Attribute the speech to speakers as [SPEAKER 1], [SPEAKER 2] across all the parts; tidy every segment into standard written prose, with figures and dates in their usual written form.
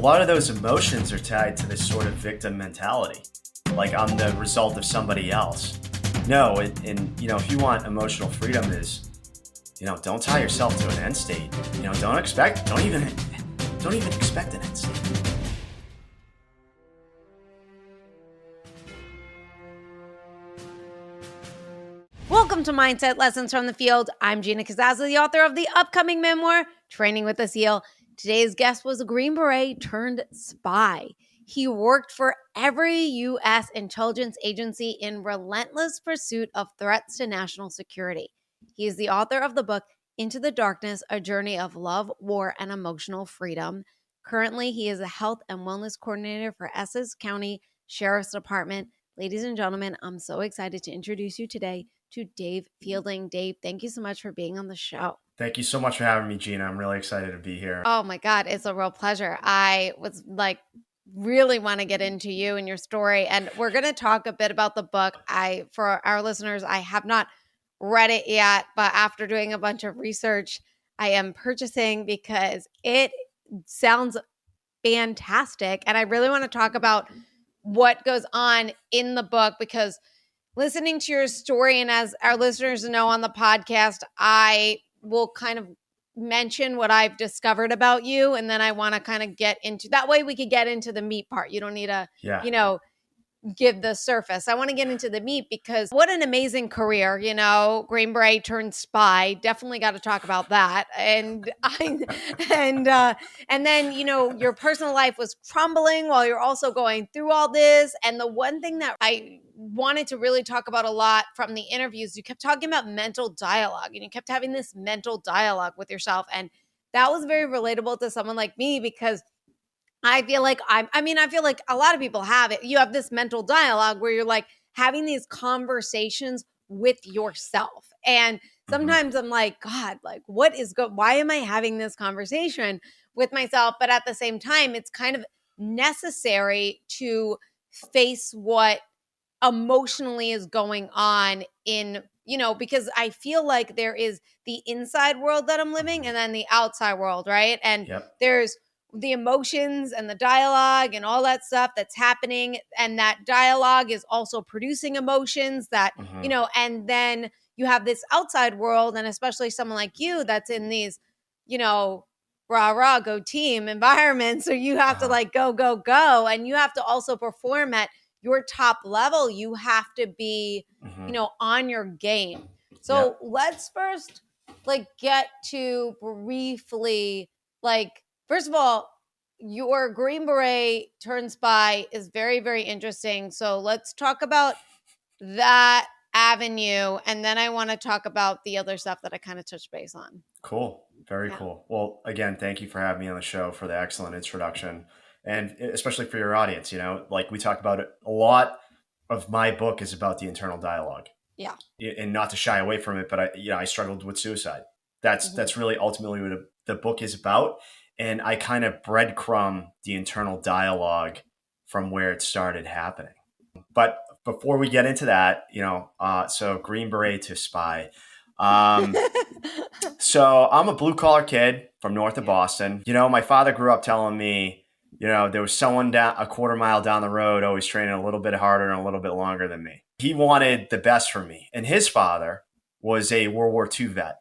[SPEAKER 1] lot of those emotions are tied to this sort of victim mentality. Like I'm the result of somebody else. No, if you want emotional freedom is, don't tie yourself to an end state. Don't even expect an end state.
[SPEAKER 2] Welcome to Mindset Lessons from the Field. I'm Gina Cazazza, the author of the upcoming memoir, Training with a SEAL. Today's guest was a Green Beret turned spy. He worked for every U.S. intelligence agency in relentless pursuit of threats to national security. He is the author of the book, Into the Darkness, A Journey of Love, War, and Emotional Freedom. Currently, he is a health and wellness coordinator for Essex County Sheriff's Department. Ladies and gentlemen, I'm so excited to introduce you today to Dave Fielding. Dave, thank you so much for being on the show.
[SPEAKER 1] Thank you so much for having me, Gina. I'm really excited to be here.
[SPEAKER 2] Oh my God, it's a real pleasure. I was really want to get into you and your story. And we're going to talk a bit about the book. For our listeners, I have not read it yet, but after doing a bunch of research, I am purchasing because it sounds fantastic. And I really want to talk about what goes on in the book, because listening to your story, and as our listeners know on the podcast, I will kind of mention what I've discovered about you, and then I want to kind of get into that way we could get into the meat part. You don't need to, give the surface. I want to get into the meat because what an amazing career, Green Beret turned spy. Definitely got to talk about that. And then, your personal life was crumbling while you're also going through all this. And the one thing that I wanted to really talk about a lot from the interviews, you kept talking about mental dialogue, and you kept having this mental dialogue with yourself. And that was very relatable to someone like me, because I feel like I feel like a lot of people have it. You have this mental dialogue where you're like having these conversations with yourself. And sometimes I'm like, God, why am I having this conversation with myself? But at the same time, it's kind of necessary to face what emotionally is going on because I feel like there is the inside world that I'm living and then the outside world, right? And there's the emotions and the dialogue and all that stuff that's happening. And that dialogue is also producing emotions that, and then you have this outside world, and especially someone like you that's in these, rah, go team environments. So you have to go. And you have to also perform at your top level. You have to be, on your game. So let's first get to briefly, first of all, your Green Beret turned spy is very, very interesting. So let's talk about that avenue. And then I want to talk about the other stuff that I kind of touched base on.
[SPEAKER 1] Cool. Very cool. Well, again, thank you for having me on the show, for the excellent introduction. And especially for your audience, we talk about it a lot of my book is about the internal dialogue.
[SPEAKER 2] Yeah.
[SPEAKER 1] And not to shy away from it, but I struggled with suicide. That's really ultimately what the book is about. And I kind of breadcrumb the internal dialogue from where it started happening. But before we get into that, so Green Beret to spy. So I'm a blue collar kid from north of Boston. My father grew up telling me, there was someone down a quarter mile down the road, always training a little bit harder and a little bit longer than me. He wanted the best for me. And his father was a World War II vet.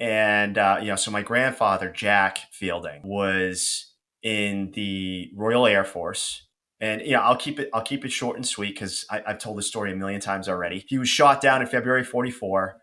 [SPEAKER 1] And, so my grandfather, Jack Fielding, was in the Royal Air Force. And, I'll keep it short and sweet because I've told this story a million times already. He was shot down in February 44,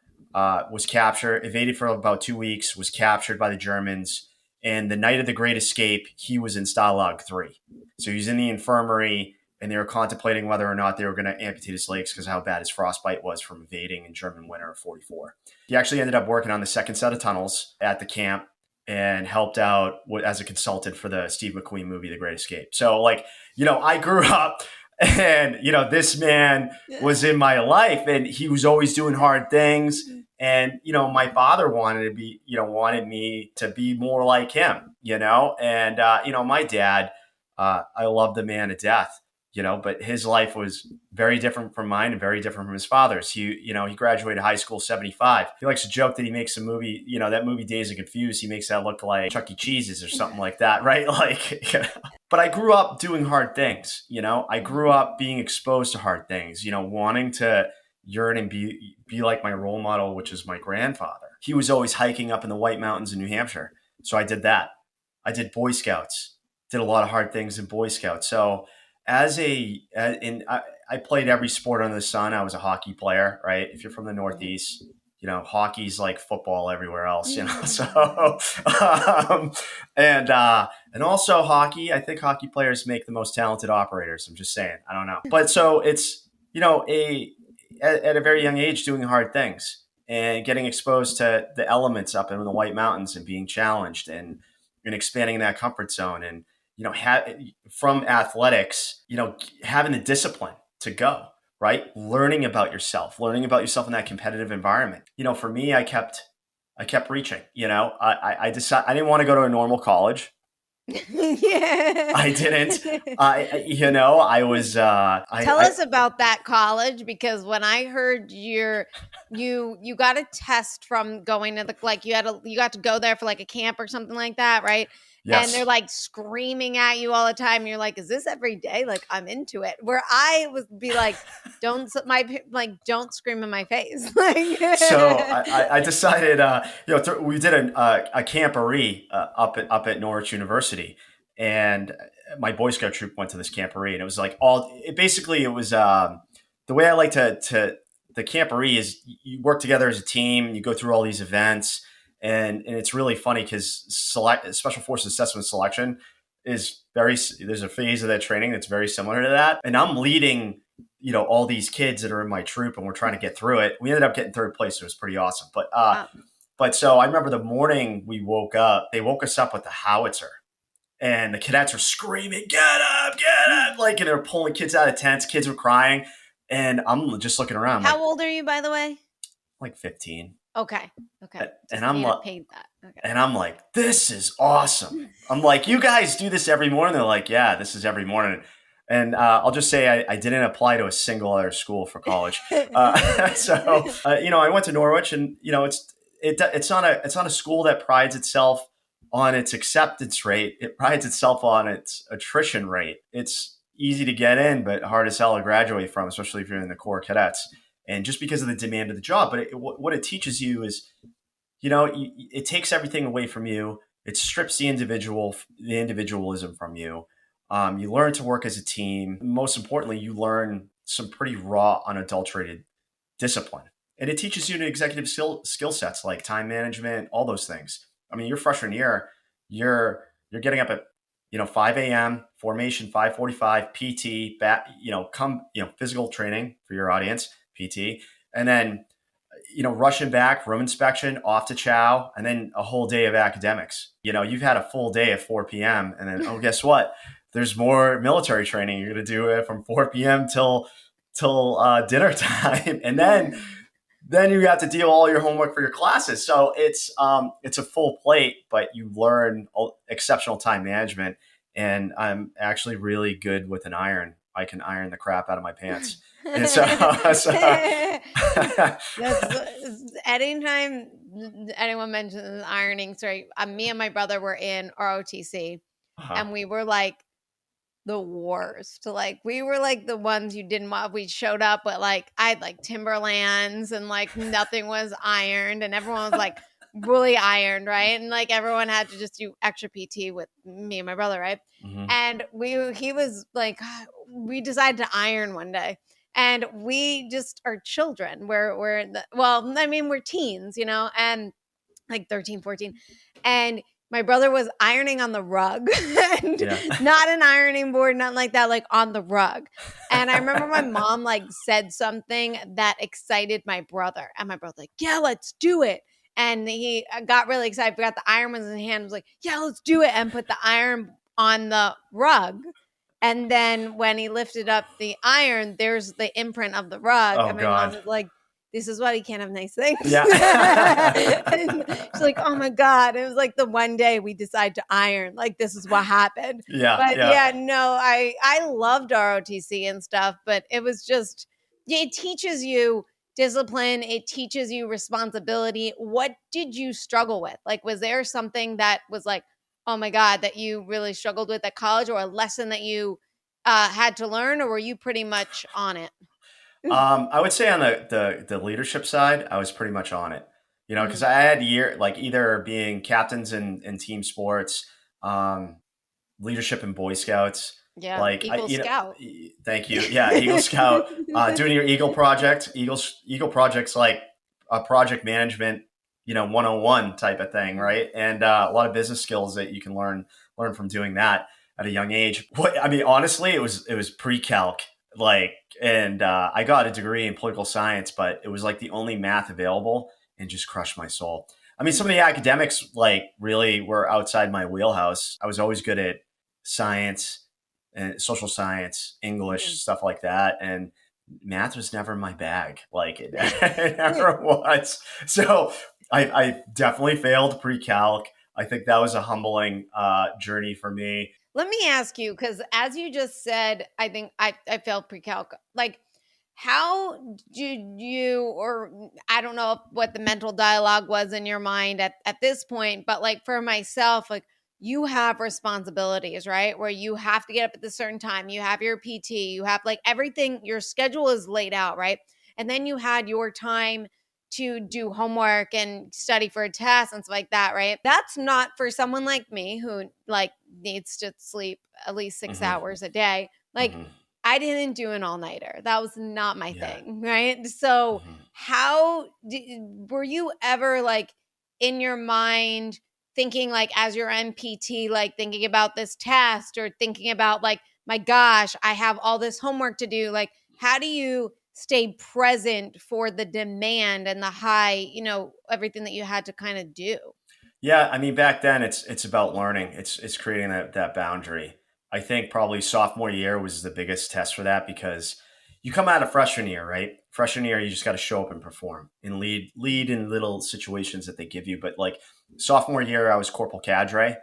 [SPEAKER 1] was captured, evaded for about 2 weeks, was captured by the Germans. And the night of the Great Escape, he was in Stalag 3. So he was in the infirmary, and they were contemplating whether or not they were going to amputate his legs because of how bad his frostbite was from evading in German winter of 44. He actually ended up working on the second set of tunnels at the camp and helped out as a consultant for the Steve McQueen movie, The Great Escape. So I grew up and, this man was in my life and he was always doing hard things. And, my father wanted me to be more like him, and, my dad, I love the man to death. but his life was very different from mine and very different from his father's. He graduated high school 75. He likes to joke that he makes a movie, that movie Days of Confused. He makes that look like Chuck E. Cheese's or something like that, right? But I grew up doing hard things. I grew up being exposed to hard things, wanting to yearn and be like my role model, which is my grandfather. He was always hiking up in the White Mountains in New Hampshire. So I did that. I did Boy Scouts, did a lot of hard things in Boy Scouts. So I played every sport under the sun. I was a hockey player, right? If you're from the Northeast, hockey's like football everywhere else, So, and also hockey. I think hockey players make the most talented operators. I'm just saying. I don't know, but so it's at a very young age doing hard things and getting exposed to the elements up in the White Mountains and being challenged and expanding that comfort zone and from athletics, having the discipline to go, right? Learning about yourself in that competitive environment. For me, I kept reaching. I decided I didn't want to go to a normal college.
[SPEAKER 2] Yeah.
[SPEAKER 1] I didn't. I was.
[SPEAKER 2] Tell us about that college, because when I heard you got a test from going to you got to go there for like a camp or something like that, right?
[SPEAKER 1] Yes.
[SPEAKER 2] And they're like screaming at you all the time. And you're like, is this every day? Like, I'm into it. Where I would be like, don't scream in my face.
[SPEAKER 1] So I decided, we did a camporee up at Norwich University, and my Boy Scout troop went to this camporee, and it was like it was the way I like to the camporee is you work together as a team, you go through all these events. And it's really funny because special forces assessment selection is there's a phase of that training that's very similar to that. And I'm leading, all these kids that are in my troop, and we're trying to get through it. We ended up getting third place. So it was pretty awesome. But so I remember the morning we woke up, they woke us up with the howitzer, and the cadets were screaming, get up, and they were pulling kids out of tents. Kids were crying. And I'm just looking around.
[SPEAKER 2] How old are you, by the way?
[SPEAKER 1] Like 15.
[SPEAKER 2] Okay.
[SPEAKER 1] And I'm like, and I'm like, this is awesome. I'm like, you guys do this every morning? They're like, yeah, this is every morning. And I'll just say I didn't apply to a single other school for college. I went to Norwich, and it's not a school that prides itself on its acceptance rate. It prides itself on its attrition rate. It's easy to get in, but hard as hell to graduate from, especially if you're in the Corps Cadets. And just because of the demand of the job. But what it teaches you is, it takes everything away from you. It strips the individualism from you. You learn to work as a team. Most importantly, you learn some pretty raw, unadulterated discipline. And it teaches you executive skill sets like time management, all those things. I mean, your freshman year, you're getting up at 5 a.m. formation, 5:45 PT, physical training for your audience. PT, and then, rushing back, room inspection, off to chow, and then a whole day of academics. You've had a full day at 4 p.m. and then, guess what? There's more military training. You're going to do it from 4 p.m. till dinner time. And then you have to deal all your homework for your classes. So it's a full plate, but you learn exceptional time management. And I'm actually really good with an iron. I can iron the crap out of my pants. And
[SPEAKER 2] anytime anyone mentions ironing, me and my brother were in ROTC, and we were like the worst. We were like the ones you didn't want. We showed up, but I had Timberlands, and nothing was ironed, and everyone was really ironed, right? And everyone had to just do extra PT with me and my brother, right? Mm-hmm. And he was we decided to iron one day. And we just are children. We're teens, and 13, 14. And my brother was ironing on the rug, and not an ironing board, nothing like that, on the rug. And I remember my mom said something that excited my brother. And my brother yeah, let's do it. And he got really excited. Forgot the iron was in his hand. Was like, yeah, let's do it. And put the iron on the rug. And then when he lifted up the iron, there's the imprint of the rug.
[SPEAKER 1] Oh,
[SPEAKER 2] and my
[SPEAKER 1] God.
[SPEAKER 2] mom was like, this is why we can't have nice things.
[SPEAKER 1] Yeah.
[SPEAKER 2] And she's like, oh my God. It was like the one day we decide to iron. Like, this is what happened.
[SPEAKER 1] Yeah.
[SPEAKER 2] But
[SPEAKER 1] Yeah.
[SPEAKER 2] yeah, no, I loved ROTC and stuff, but it was just, it teaches you discipline. It teaches you responsibility. What did you struggle with? Like, was there something that was like, oh my God, that you really struggled with at college, or a lesson that you had to learn, or were you pretty much on it?
[SPEAKER 1] I would say on the leadership side, I was pretty much on it. You know, because
[SPEAKER 2] Mhm.
[SPEAKER 1] I had like either being captains in team sports, um, leadership in Boy Scouts.
[SPEAKER 2] Yeah,
[SPEAKER 1] Like I,
[SPEAKER 2] Eagle
[SPEAKER 1] you know,
[SPEAKER 2] Scout.
[SPEAKER 1] thank you. Yeah, Eagle Scout, doing your Eagle project. Eagle project's like a project management, 101 type of thing,
[SPEAKER 2] Mhm.
[SPEAKER 1] right? And a lot of business skills that you can learn from doing that at a young age. What I mean, honestly, it was pre-calc, like, and I got a degree in political science, but it was like the only math available, and just crushed my soul. I mean, some of the academics like really were outside my wheelhouse. I was always good at science and social science, English,
[SPEAKER 2] Mhm.
[SPEAKER 1] stuff like that. And math was never my bag. Like it, it never was. So I definitely failed pre-calc. I think that was a humbling journey for me.
[SPEAKER 2] Let me ask you, because as you just said, I think I failed pre-calc. Like, how did you, or I don't know what the mental dialogue was in your mind at this point, but like for myself, like, you have responsibilities, right? Where you have to get up at a certain time, you have your PT, you have like everything, your schedule is laid out, right? And then you had your time to do homework and study for a test and stuff like that, right? That's not for someone like me who like needs to sleep at least 6
[SPEAKER 1] Hmm.
[SPEAKER 2] hours a day. Like,
[SPEAKER 1] Hmm.
[SPEAKER 2] I didn't do an all-nighter. That was not my
[SPEAKER 1] Yeah.
[SPEAKER 2] thing, right? So,
[SPEAKER 1] Hmm.
[SPEAKER 2] were you ever like in your mind thinking like as your NPT, like thinking about this test, or thinking about like, my gosh, I have all this homework to do? Like, how do you stay present for the demand and the high, everything that you had to kind of do?
[SPEAKER 1] Yeah, I mean, back then it's about learning. It's creating that boundary. I think probably sophomore year was the biggest test for that, because you come out of freshman year, right? Freshman year, you just got to show up and perform and lead in little situations that they give you. But like sophomore year, I was corporal cadre,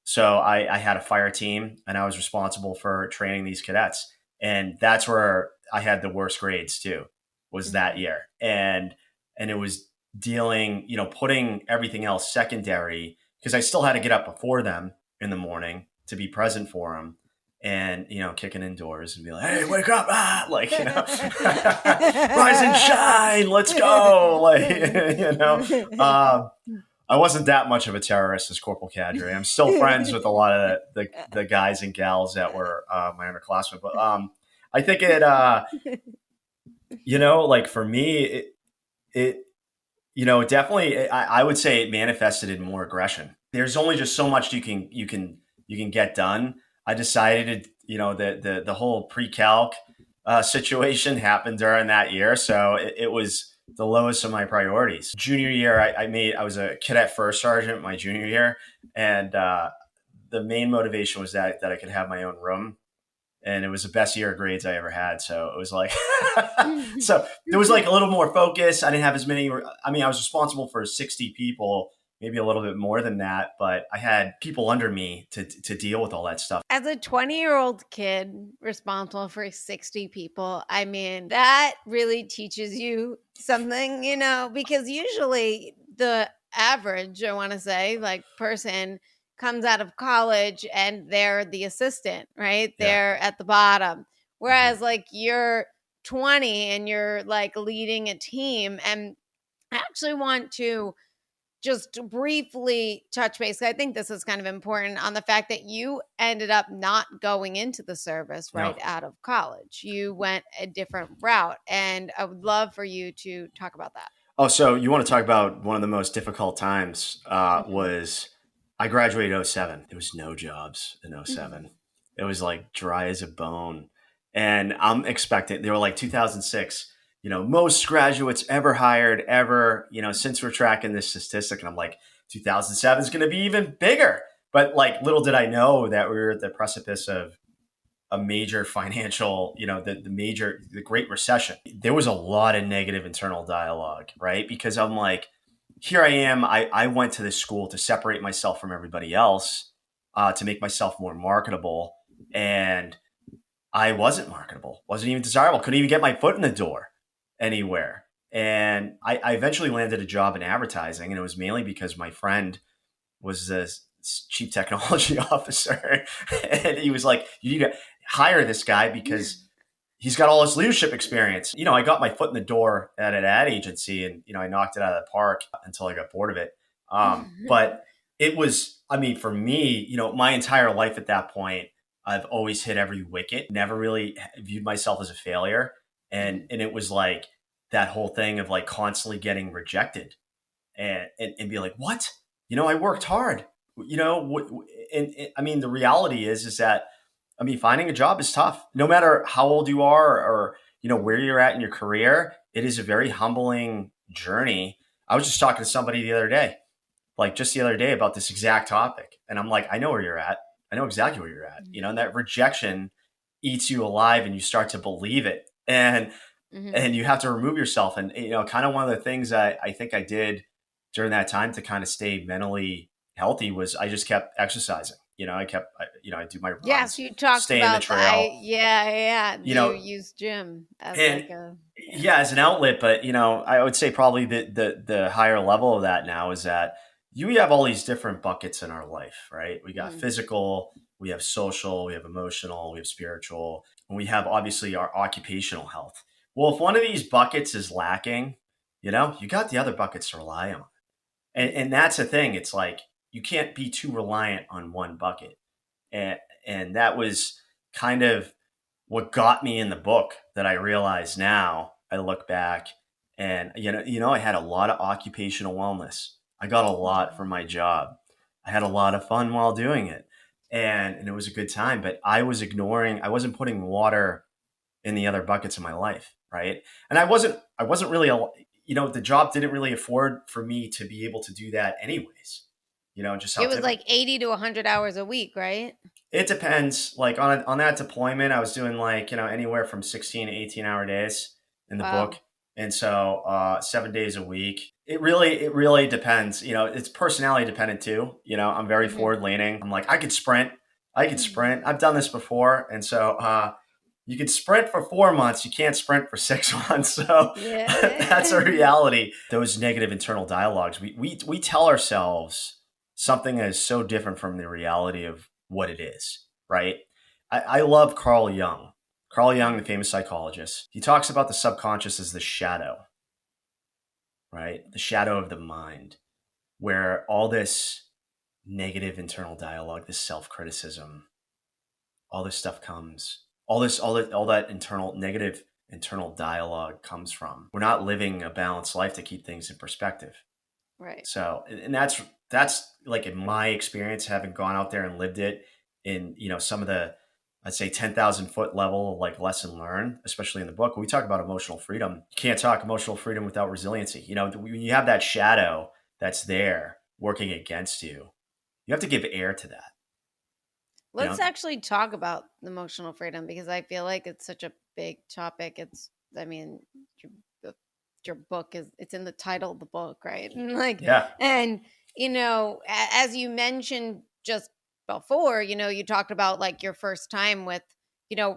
[SPEAKER 1] so I had a fire team and I was responsible for training these cadets, and that's where I had the worst grades too. Was that
[SPEAKER 2] Mhm.
[SPEAKER 1] year, and it was dealing, putting everything else secondary, because I still had to get up before them in the morning to be present for them, and, kicking indoors and be like, hey, wake up, like, rise and shine, let's go. Like, I wasn't that much of a terrorist as Corporal Cadre. I'm still friends with a lot of the guys and gals that were my underclassmen. But I think like for me, it definitely, I would say it manifested in more aggression. There's only just so much you can get done. I decided, the whole pre-calc situation happened during that year, so it was the lowest of my priorities. Junior year, I was a cadet first sergeant my junior year, and the main motivation was that I could have my own room, and it was the best year of grades I ever had. So it was like, so there was like a little more focus. I didn't have as many. I mean, I was responsible for 60 people, maybe a little bit more than that, but I had people under me to deal with all that stuff.
[SPEAKER 2] As a 20-year-old kid responsible for 60 people, I mean, that really teaches you something, because usually the average, I want to say, like person comes out of college and they're the assistant, right?
[SPEAKER 1] Yeah.
[SPEAKER 2] They're at the bottom.
[SPEAKER 1] Hmm.
[SPEAKER 2] Whereas like you're 20 and you're like leading a team. And I actually want to just briefly touch base. I think this is kind of important on the fact that you ended up not going into the service right
[SPEAKER 1] No.
[SPEAKER 2] out of college. You went a different route. And I would love for you to talk about that.
[SPEAKER 1] Oh, so you want to talk about one of the most difficult times
[SPEAKER 2] Mhm.
[SPEAKER 1] was I graduated '07. There was no jobs in '07. It was like dry as a bone. And I'm expecting, they were like 2006, most graduates ever hired ever, since we're tracking this statistic. And I'm like, 2007 is going to be even bigger. But like little did I know that we were at the precipice of a major financial, the Great Recession, there was a lot of negative internal dialogue, right? Because I'm like, here I am. I went to this school to separate myself from everybody else, to make myself more marketable. And I wasn't marketable, wasn't even desirable, couldn't even get my foot in the door anywhere. And I eventually landed a job in advertising, and it was mainly because my friend was the chief technology officer. And he was like, you need to hire this guy because he's got all this leadership experience. I got my foot in the door at an ad agency, and, I knocked it out of the park until I got bored of it. But it was, I mean, for me, my entire life at that point, I've always hit every wicket, never really viewed myself as a failure. And it was like that whole thing of like constantly getting rejected, and be like, what? I worked hard. I mean, the reality is that, I mean, finding a job is tough. No matter how old you are, or where you're at in your career, it is a very humbling journey. I was just talking to somebody the other day, like just the other day, about this exact topic, and I'm like, I know where you're at. I know exactly where you're at. And that rejection eats you alive, and you start to believe it, and you have to remove yourself. And kind of one of the things I think I did during that time to kind of stay mentally healthy was I just kept exercising. I do my
[SPEAKER 2] Yes,
[SPEAKER 1] runs,
[SPEAKER 2] you talked
[SPEAKER 1] stay in the
[SPEAKER 2] about
[SPEAKER 1] trail,
[SPEAKER 2] yeah.
[SPEAKER 1] you
[SPEAKER 2] You
[SPEAKER 1] know,
[SPEAKER 2] use gym as
[SPEAKER 1] and
[SPEAKER 2] like a
[SPEAKER 1] yeah, as an outlet. But I would say probably the higher level of that now is that we have all these different buckets in our life, right? We got
[SPEAKER 2] Mhm.
[SPEAKER 1] physical, we have social, we have emotional, we have spiritual, and we have obviously our occupational health. Well, if one of these buckets is lacking, you got the other buckets to rely on. And that's the thing. It's like you can't be too reliant on one bucket. And that was kind of what got me in the book, that I realize now. I look back, and I had a lot of occupational wellness. I got a lot from my job. I had a lot of fun while doing it. And it was a good time, but I wasn't putting water in the other buckets of my life, right? And I wasn't really the job didn't really afford for me to be able to do that anyways. Just how
[SPEAKER 2] It was
[SPEAKER 1] difficult.
[SPEAKER 2] like 80 to 100 hours a week, right?
[SPEAKER 1] It depends. Like on that deployment, I was doing like anywhere from 16 to 18-hour days in the book,
[SPEAKER 2] Wow.
[SPEAKER 1] and so 7 days a week. It really depends. It's personality dependent too. I'm very
[SPEAKER 2] Mhm.
[SPEAKER 1] forward leaning. I'm like, I could sprint. I could sprint. I've done this before, and so you could sprint for 4 months. You can't sprint for 6 months. So that's a
[SPEAKER 2] Yeah.
[SPEAKER 1] reality. Those negative internal dialogues. We tell ourselves something that is so different from the reality of what it is, right? I love Carl Jung. Carl Jung, the famous psychologist, he talks about the subconscious as the shadow, right? The shadow of the mind, where all this negative internal dialogue, this self criticism, all this stuff comes, all that internal negative internal dialogue comes from. We're not living a balanced life to keep things in perspective.
[SPEAKER 2] Right.
[SPEAKER 1] So, and that's like in my experience, having gone out there and lived it in, some of the, I'd say 10,000-foot level, like lesson learned, especially in the book. When we talk about emotional freedom, you can't talk emotional freedom without resiliency. When you have that shadow that's there working against you, you have to give air to that, you
[SPEAKER 2] Let's
[SPEAKER 1] know?
[SPEAKER 2] actually talk about emotional freedom because I feel like it's such a big topic. I mean, your, the- your book it's in the title of the book, right?
[SPEAKER 1] Yeah.
[SPEAKER 2] And, as you mentioned just before, you talked about like your first time with,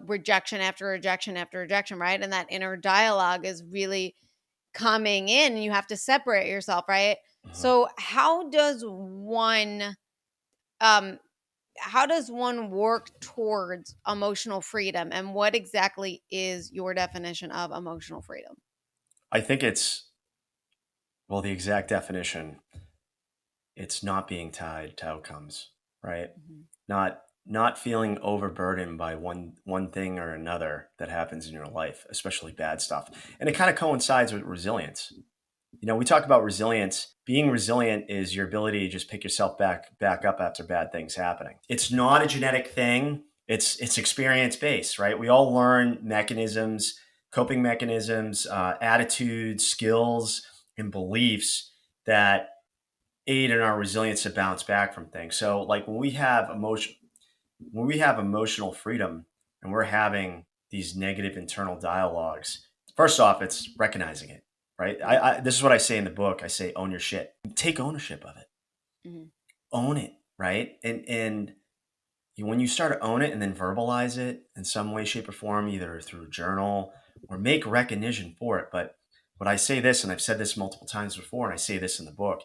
[SPEAKER 2] rejection after rejection after rejection, right? And that inner dialogue is really coming in and you have to separate yourself, right?
[SPEAKER 1] Mhm.
[SPEAKER 2] So, um, how does one work towards emotional freedom and what exactly is your definition of emotional freedom?
[SPEAKER 1] I think well, the exact definition, it's not being tied to outcomes, right?
[SPEAKER 2] Mhm.
[SPEAKER 1] Not feeling overburdened by one thing or another that happens in your life, especially bad stuff. And it kind of coincides with resilience. We talk about resilience. Being resilient is your ability to just pick yourself back up after bad things happening. It's not a genetic thing. It's experience based, right? We all learn mechanisms, coping mechanisms, attitudes, skills, and beliefs that aid in our resilience to bounce back from things. So, like when we have emotional freedom, and we're having these negative internal dialogues, first off, it's recognizing it, right? This is what I say in the book. I say, own your shit. Take ownership of it.
[SPEAKER 2] Mm-hmm.
[SPEAKER 1] Own it, right? And when you start to own it and then verbalize it in some way, shape, or form, either through a journal or make recognition for it. But what I say this, and I've said this multiple times before, and I say this in the book,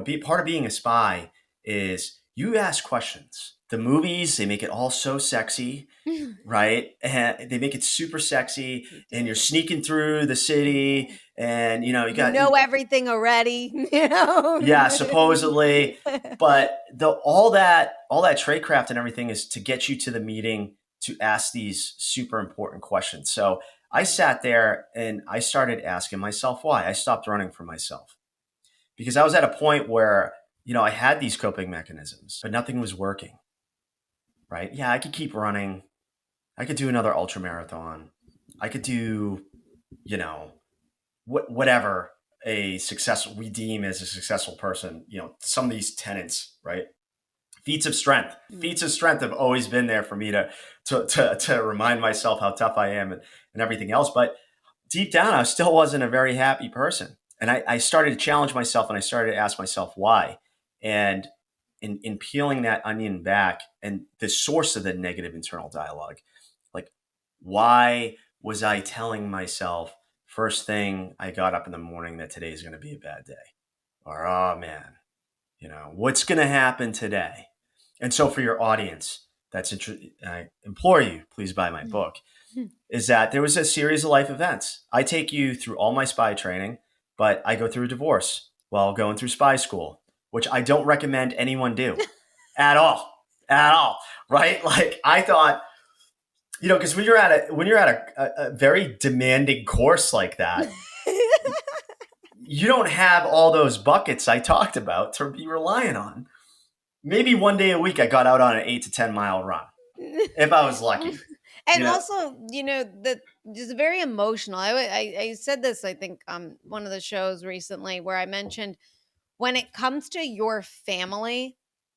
[SPEAKER 1] be part of being a spy is you ask questions. The movies, they make it all so sexy, right? And they make it super sexy, and you're sneaking through the city, and you got
[SPEAKER 2] everything already,
[SPEAKER 1] yeah, supposedly, but all that tradecraft and everything is to get you to the meeting to ask these super important questions. So I sat there and I started asking myself why. I stopped running from myself because I was at a point where I had these coping mechanisms, but nothing was working. Right? Yeah, I could keep running. I could do another ultra marathon. I could do, whatever we deem as a successful person, some of these tenets, right? Feats of strength have always been there for me to remind myself how tough I am and everything else. But deep down, I still wasn't a very happy person. And I started to challenge myself and I started to ask myself why. And in peeling that onion back and the source of the negative internal dialogue, like, why was I telling myself first thing I got up in the morning that today is going to be a bad day? Or, oh man, what's going to happen today? And so for your audience, I implore you, please buy my book, is that there was a series of life events. I take you through all my spy training, but I go through a divorce while going through spy school, which I don't recommend anyone do at all, right? Like I thought, because when you're at a very demanding course like that, you don't have all those buckets I talked about to be relying on. Maybe one day a week I got out on an 8 to 10 mile run if I was lucky.
[SPEAKER 2] And also, that just very emotional. I said this, I think, on one of the shows recently where I mentioned when it comes to your family,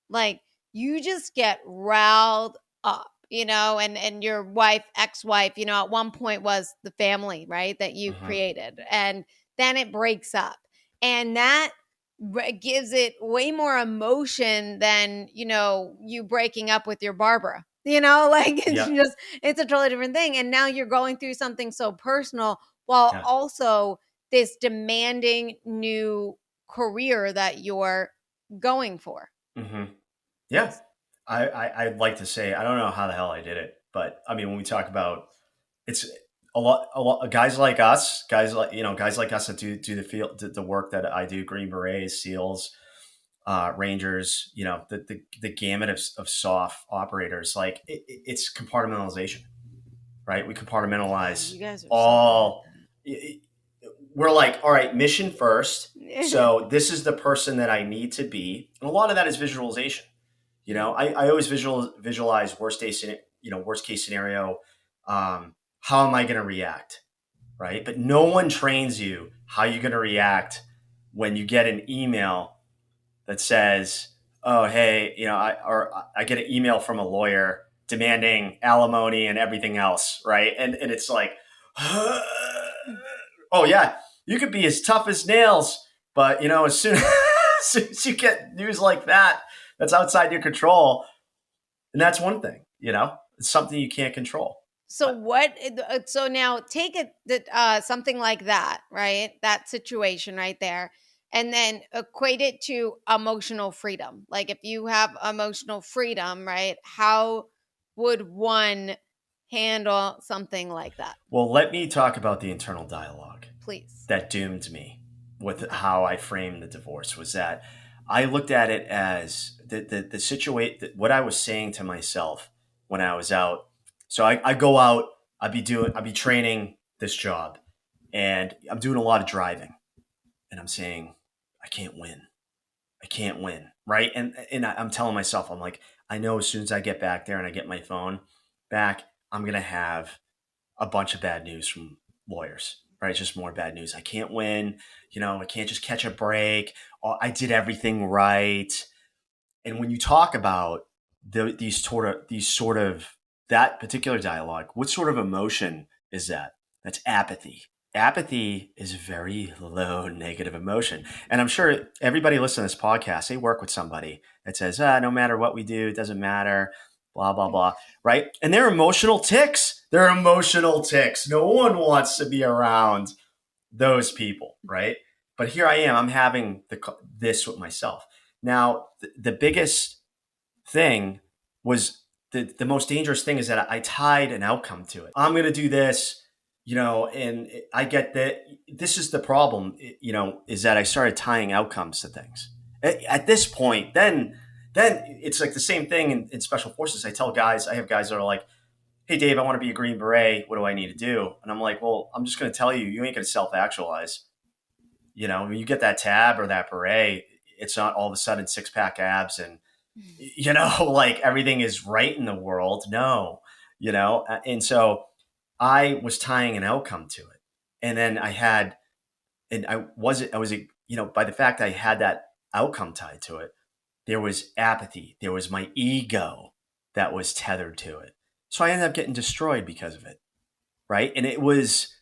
[SPEAKER 2] like you just get riled up, and your wife, ex-wife, at one point was the family, right? That you created. And then it breaks up. And that gives it way more emotion than, you breaking up with your Barbara. It's a totally different thing. And now you're going through something so personal while also this demanding new career that you're going for.
[SPEAKER 1] Mm-hmm. Yeah. I'd like to say, I don't know how the hell I did it, but I mean, when we talk about it's a lot of guys like us that do the field, the work that I do, Green Berets, SEALs, Rangers, the gamut of SOF operators, like it's compartmentalization, right? We compartmentalize
[SPEAKER 2] You guys are
[SPEAKER 1] all. We're like, all right, mission first. So this is the person that I need to be. And a lot of that is visualization. I always visualize worst case scenario. How am I going to react? Right. But no one trains you how you're going to react when you get an email that says, oh, hey, I get an email from a lawyer demanding alimony and everything else. Right. And it's like, oh yeah, you could be as tough as nails, but as soon as you get news like that, that's outside your control. And that's one thing, it's something you can't control.
[SPEAKER 2] So so now take it that something like that, right? That situation right there. And then equate it to emotional freedom. Like if you have emotional freedom, right? How would one handle something like that?
[SPEAKER 1] Well, let me talk about the internal dialogue.
[SPEAKER 2] Please.
[SPEAKER 1] That doomed me with how I framed the divorce was that I looked at it as the situation, what I was saying to myself when I was out. So I go out, I'd be training this job and I'm doing a lot of driving and I'm saying, I can't win. Right. And I'm telling myself, I'm like, I know as soon as I get back there and I get my phone back, I'm going to have a bunch of bad news from lawyers, right? It's just more bad news. I can't win. I can't just catch a break. I did everything right. And when you talk about these sort of that particular dialogue, what sort of emotion is that? That's apathy. Apathy is a very low negative emotion. And I'm sure everybody listening to this podcast, they work with somebody that says, no matter what we do, it doesn't matter, blah, blah, blah, right? And they're emotional ticks. They're emotional ticks. No one wants to be around those people, right? But here I am, I'm having this with myself. Now, the biggest thing was the most dangerous thing is that I tied an outcome to it. I'm going to do this, and I get that this is the problem, is that I started tying outcomes to things. At this point, then it's like the same thing in special forces. I have guys that are like, hey, Dave, I want to be a Green Beret. What do I need to do? And I'm like, well, I'm just going to tell you, you ain't going to self-actualize. When you get that tab or that beret, it's not all of a sudden 6-pack abs and, like everything is right in the world. No, and so I was tying an outcome to it. And then by the fact I had that outcome tied to it, there was apathy. There was my ego that was tethered to it. So I ended up getting destroyed because of it. Right. And it was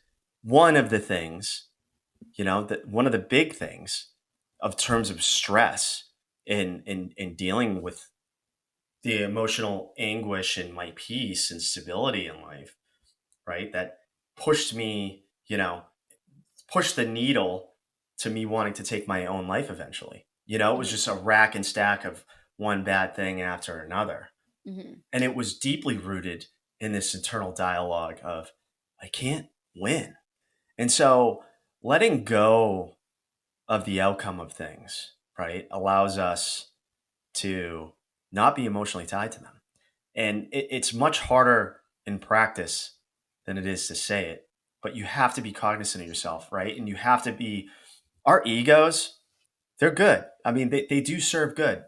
[SPEAKER 1] one of the things, one of the big things of terms of stress in dealing with the emotional anguish and my peace and stability in life, right? That pushed me, pushed the needle to me wanting to take my own life eventually. It was just a rack and stack of one bad thing after another. Mm-hmm. And it was deeply rooted in this internal dialogue of, I can't win. And so letting go of the outcome of things, right, allows us to not be emotionally tied to them. And it's much harder in practice than it is to say it, but you have to be cognizant of yourself, right? And you have to be, our egos, they're good. I mean, they do serve good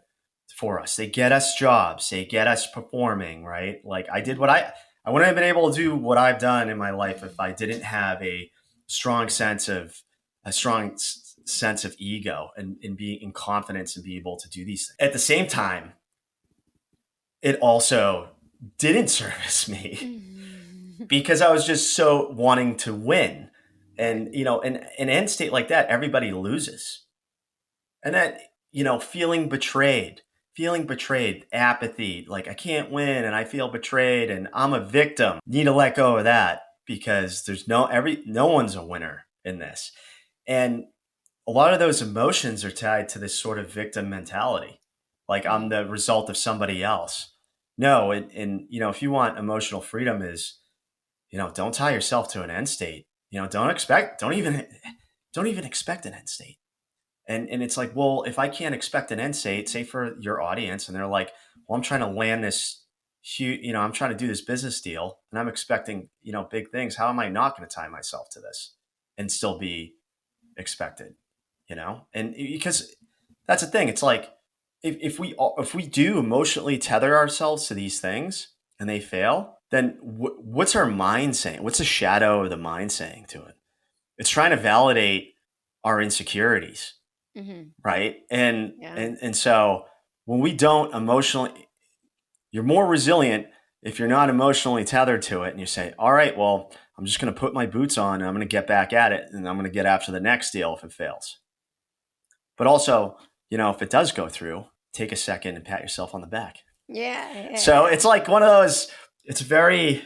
[SPEAKER 1] for us. They get us jobs. They get us performing, right? Like I wouldn't have been able to do what I've done in my life if I didn't have a strong sense of ego and be in confidence and be able to do these things. At the same time, it also didn't service me because I was just so wanting to win. And, in an end state like that, everybody loses. And that, feeling betrayed, apathy, like I can't win and I feel betrayed and I'm a victim. Need to let go of that because there's no one's a winner in this. And a lot of those emotions are tied to this sort of victim mentality. Like I'm the result of somebody else. No, and if you want emotional freedom is, don't tie yourself to an end state. Don't even expect an end state. And it's like, well, if I can't expect an end state, say for your audience, and they're like, well, I'm trying to land this huge, I'm trying to do this business deal and I'm expecting, big things. How am I not going to tie myself to this and still be expected, And because that's the thing. It's like, if we do emotionally tether ourselves to these things and they fail, then what's our mind saying? What's the shadow of the mind saying to it? It's trying to validate our insecurities. Mm-hmm. Right. And so when we don't emotionally, you're more resilient if you're not emotionally tethered to it and you say, all right, well, I'm just going to put my boots on and I'm going to get back at it and I'm going to get after the next deal if it fails. But also, if it does go through, take a second and pat yourself on the back.
[SPEAKER 2] Yeah.
[SPEAKER 1] So it's like one of those, it's very,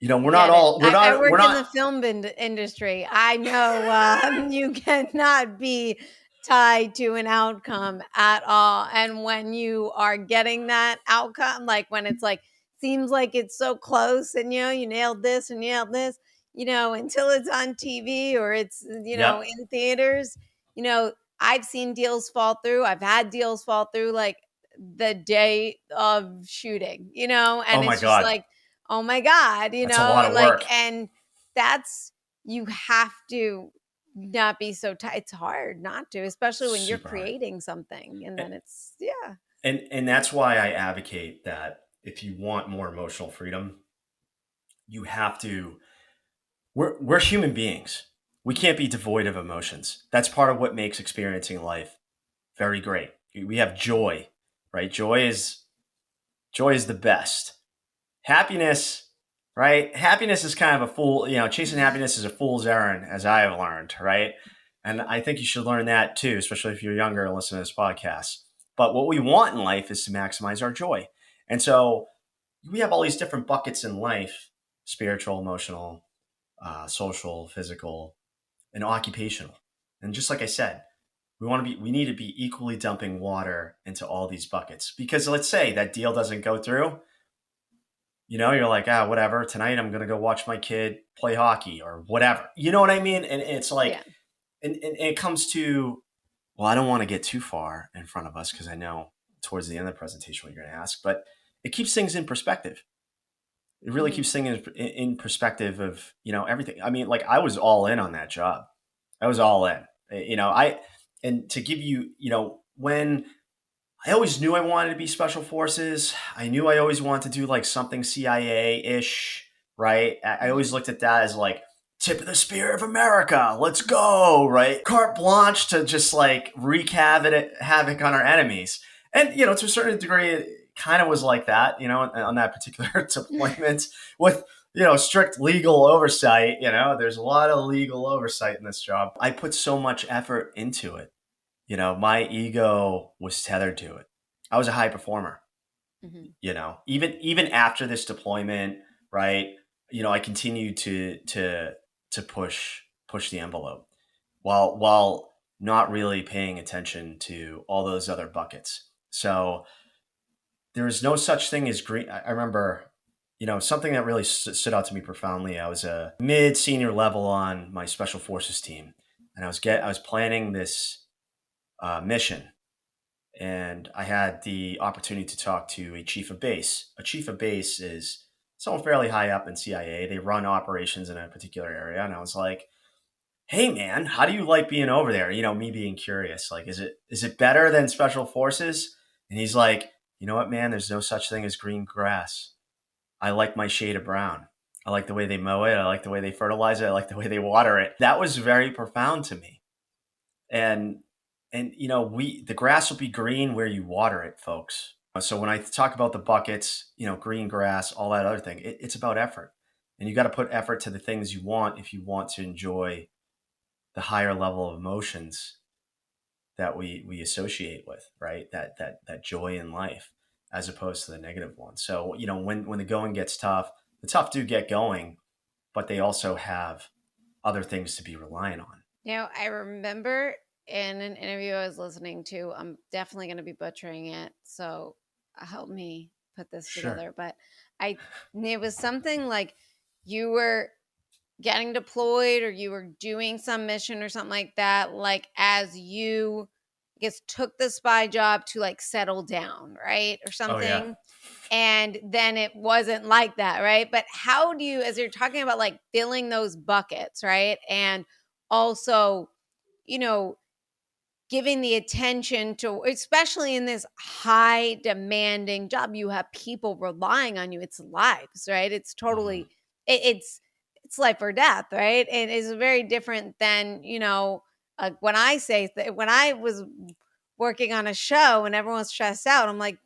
[SPEAKER 1] I work
[SPEAKER 2] in the film industry. I know you cannot be tied to an outcome at all. And when you are getting that outcome, like when it's like, seems like it's so close and, you nailed this and nailed this, until it's on TV or it's, in theaters, I've seen deals fall through. I've had deals fall through like the day of shooting, and it's just like, oh my God,
[SPEAKER 1] that's a lot of work.
[SPEAKER 2] And you have to not be so tight. It's hard not to, especially when you're creating something and then it's, yeah.
[SPEAKER 1] And that's why I advocate that if you want more emotional freedom, you have to, we're human beings. We can't be devoid of emotions. That's part of what makes experiencing life very great. We have joy, right? Joy is the best. happiness, right? Happiness is kind of a fool, chasing happiness is a fool's errand, as I have learned, right? And I think you should learn that too, especially if you're younger and listen to this podcast. But what we want in life is to maximize our joy. And so we have all these different buckets in life: spiritual, emotional, social, physical, and occupational. And just like I said, we need to be equally dumping water into all these buckets, because let's say that deal doesn't go through. You're like, whatever, tonight I'm going to go watch my kid play hockey or whatever. You know what I mean? And it's like,
[SPEAKER 2] Yeah.
[SPEAKER 1] and it comes to, well, I don't want to get too far in front of us because I know towards the end of the presentation what you're going to ask, but it keeps things in perspective. It really keeps things in perspective of, everything. I mean, like, I was all in on that job. I was all in, and to give you, when I always knew I wanted to be special forces. I knew I always wanted to do like something CIA-ish, right? I always looked at that as like tip of the spear of America. Let's go, right? Carte blanche to just like wreak havoc on our enemies. And, to a certain degree, it kind of was like that, on that particular deployment with, strict legal oversight. There's a lot of legal oversight in this job. I put so much effort into it. My ego was tethered to it. I was a high performer. Even after this deployment, right? I continued to push the envelope while not really paying attention to all those other buckets. So there is no such thing as green. I remember, something that really stood out to me profoundly. I was a mid senior level on my special forces team, and I was planning this mission, and I had the opportunity to talk to a chief of base. A chief of base is someone fairly high up in CIA. They run operations in a particular area, and I was like, "Hey, man, how do you like being over there?" Me being curious, like, is it better than special forces? And he's like, "You know what, man? There's no such thing as green grass. I like my shade of brown. I like the way they mow it. I like the way they fertilize it. I like the way they water it." That was very profound to me. And the grass will be green where you water it, folks. So when I talk about the buckets, green grass, all that other thing, it's about effort. And you got to put effort to the things you want if you want to enjoy the higher level of emotions that we associate with, right? That joy in life, as opposed to the negative one. So, when the going gets tough, the tough do get going, but they also have other things to be relying on.
[SPEAKER 2] I remember in an interview I was listening to, I'm definitely going to be butchering it, so help me put this
[SPEAKER 1] Sure.
[SPEAKER 2] together. But it was something like you were getting deployed or you were doing some mission or something like that, like as you, I guess, took the spy job to like settle down, right? Or
[SPEAKER 1] Oh, yeah.
[SPEAKER 2] something. And then it wasn't like that, right? But how do you, as you're talking about like filling those buckets, right? And also, you know, giving the attention to, especially in this high demanding job, you have people relying on you. It's lives, right? It's totally, it's life or death, right? And it's very different than, when I say, when I was working on a show and everyone's stressed out, I'm like,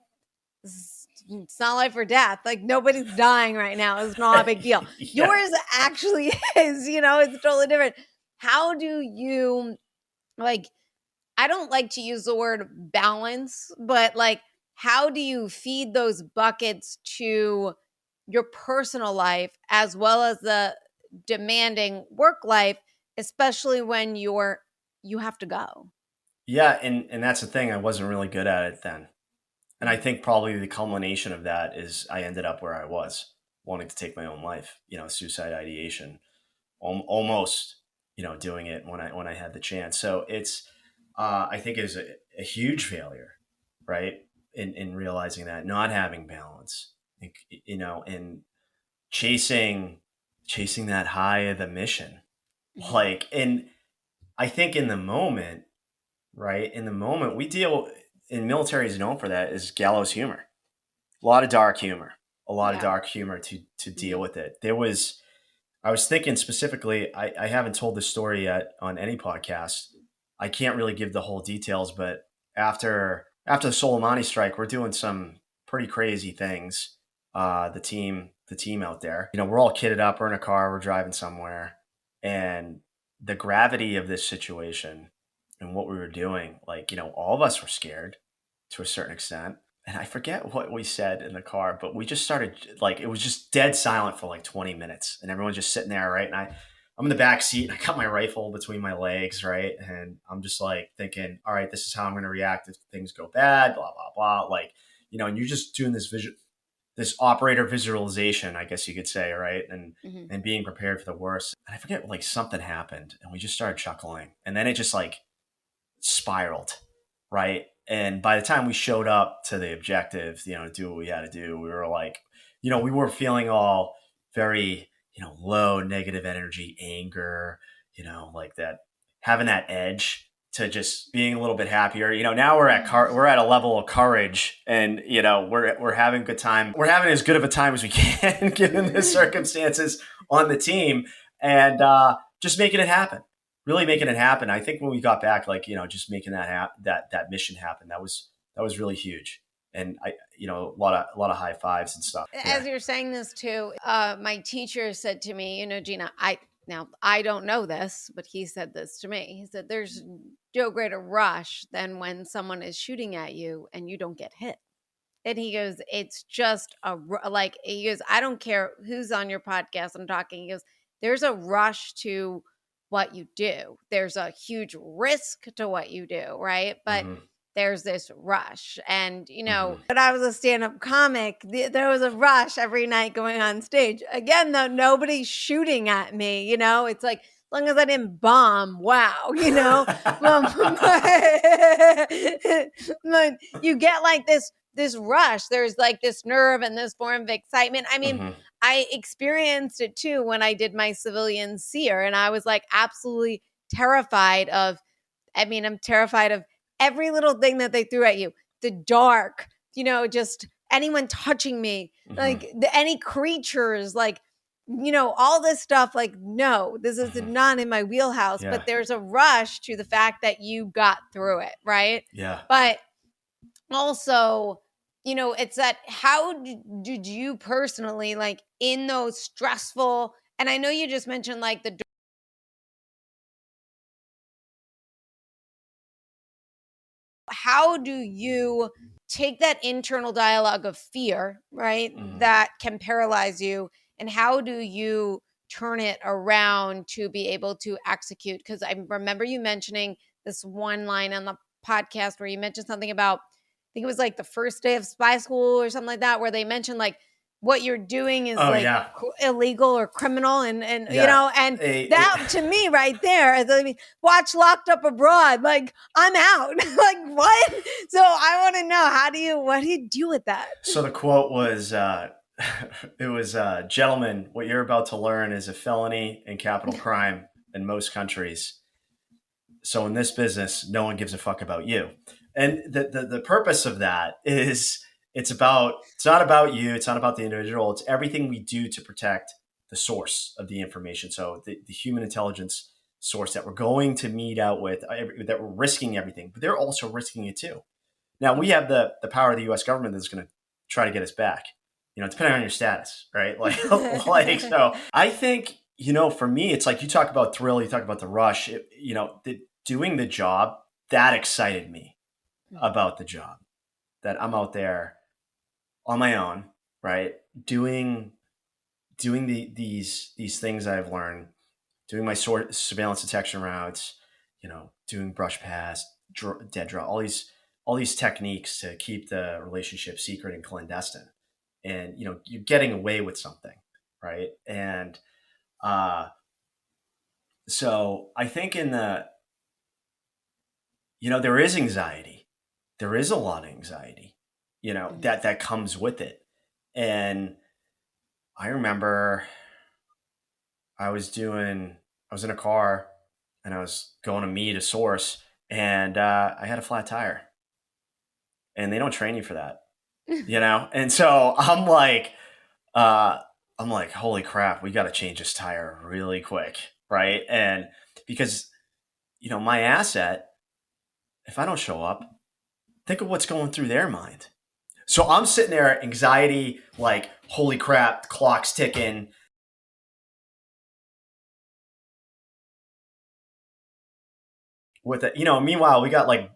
[SPEAKER 2] it's not life or death. Like nobody's dying right now. It's not a big deal.
[SPEAKER 1] Yeah.
[SPEAKER 2] Yours actually is, it's totally different. How do you, like, I don't like to use the word balance, but like, how do you feed those buckets to your personal life as well as the demanding work life, especially when you have to go?
[SPEAKER 1] Yeah, and that's the thing. I wasn't really good at it then. And I think probably the culmination of that is I ended up where I was, wanting to take my own life, suicide ideation, almost, doing it when I had the chance. So it's, I think is a huge failure, right? In realizing that, not having balance, and chasing that high of the mission. Like, and I think in the moment, right? In the moment, we deal in military is known for that is gallows humor, a lot of dark humor, to deal with it. I was thinking specifically, I haven't told this story yet on any podcast. I can't really give the whole details, but after the Soleimani strike, we're doing some pretty crazy things. the team out there. We're all kitted up. We're in a car. We're driving somewhere, and the gravity of this situation and what we were doing, all of us were scared to a certain extent. And I forget what we said in the car, but we just started it was just dead silent for like 20 minutes, and everyone's just sitting there, right? And I'm in the back seat, and I got my rifle between my legs, right? And I'm just thinking, all right, this is how I'm going to react if things go bad, blah blah blah. And you're just doing this operator visualization, I guess you could say, right? And being prepared for the worst. And I forget, something happened, and we just started chuckling, and then it just spiraled, right? And by the time we showed up to the objective, to do what we had to do, we were we were feeling all very, low negative energy, anger, that, having that edge to just being a little bit happier. Now we're at a level of courage, and we're having a good time. We're having as good of a time as we can given the circumstances on the team, and just making it happen. Really making it happen. I think when we got back, just making that mission happen, that was really huge. And a lot of high fives and stuff.
[SPEAKER 2] As you're saying this too, my teacher said to me, Gina, I don't know this, but he said this to me. He said, there's no greater rush than when someone is shooting at you and you don't get hit. And he goes, it's just he goes, I don't care who's on your podcast I'm talking. He goes, there's a rush to what you do. There's a huge risk to what you do, right? But there's this rush. And, when I was a stand-up comic, there was a rush every night going on stage. Again, though, nobody's shooting at me, it's like, as long as I didn't bomb, wow, but you get this rush. There's this nerve and this form of excitement. I mean, I experienced it too when I did my civilian seer, and I was absolutely terrified of, I'm terrified of every little thing that they threw at you. The dark, just anyone touching me, any creatures, all this stuff, no, this is not in my wheelhouse, but there's a rush to the fact that you got through it. Right.
[SPEAKER 1] Yeah.
[SPEAKER 2] But also, it's that, how did you personally, in those stressful, and I know you just mentioned how do you take that internal dialogue of fear, right, that can paralyze you, and how do you turn it around to be able to execute? Because I remember you mentioning this one line on the podcast where you mentioned something about, I think it was the first day of spy school or something like that, where they mentioned what you're doing is illegal or criminal, and that to me right there, watch Locked Up Abroad, I'm out. What? So I want to know, what do you do with that?
[SPEAKER 1] So the quote was, it was, gentlemen, what you're about to learn is a felony and capital crime in most countries. So in this business, no one gives a fuck about you. And the purpose of that is, it's not about you. It's not about the individual. It's everything we do to protect the source of the information. So the human intelligence source that we're going to meet out with, that we're risking everything, but they're also risking it too. Now we have the power of the U.S. government that's going to try to get us back, depending on your status, right? So I think, for me, it's you talk about thrill, you talk about the rush, doing the job, that excited me about the job, that I'm out there on my own, right? Doing these things I've learned, doing my surveillance detection routes, doing brush pass, dead draw, all these techniques to keep the relationship secret and clandestine, and you're getting away with something, right? And so I think there is anxiety, there is a lot of anxiety, that comes with it. And I remember I was in a car, and I was going to meet a source, and I had a flat tire, and they don't train you for that, And so I'm holy crap, we got to change this tire really quick. Right. And because, my asset, if I don't show up, think of what's going through their mind. So I'm sitting there, anxiety, like, holy crap, the clock's ticking. With it, meanwhile, we got like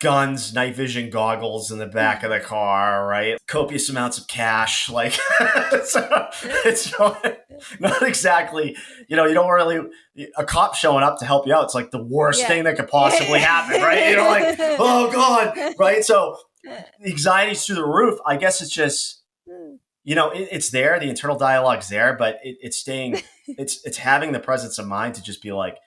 [SPEAKER 1] guns, night vision goggles in the back of the car, right? Copious amounts of cash. Like, so it's not exactly, you don't really, a cop showing up to help you out. It's like the worst
[SPEAKER 2] Yeah.
[SPEAKER 1] thing that could possibly happen, right? Like, oh God, right? So the anxiety's through the roof. I guess it's just, it's there. The internal dialogue's there, but it's having the presence of mind to just be like,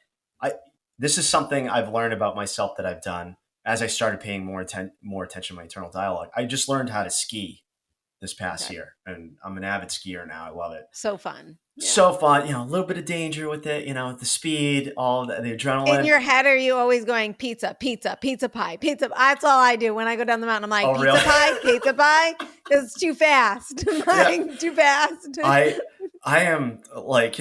[SPEAKER 1] I, this is something I've learned about myself that I've done as I started paying more attention to my internal dialogue. I just learned how to ski this past
[SPEAKER 2] Okay.
[SPEAKER 1] year, and I'm an avid skier now. I love it.
[SPEAKER 2] So fun. Yeah.
[SPEAKER 1] So fun, a little bit of danger with it, the speed, all the
[SPEAKER 2] In
[SPEAKER 1] adrenaline.
[SPEAKER 2] your head, are you always going pizza, pizza, pizza pie, pizza? That's all I do when I go down the mountain. I'm like,
[SPEAKER 1] Oh,
[SPEAKER 2] pizza
[SPEAKER 1] really?
[SPEAKER 2] pie, pizza pie. It's too fast. I'm like, too fast.
[SPEAKER 1] I am like,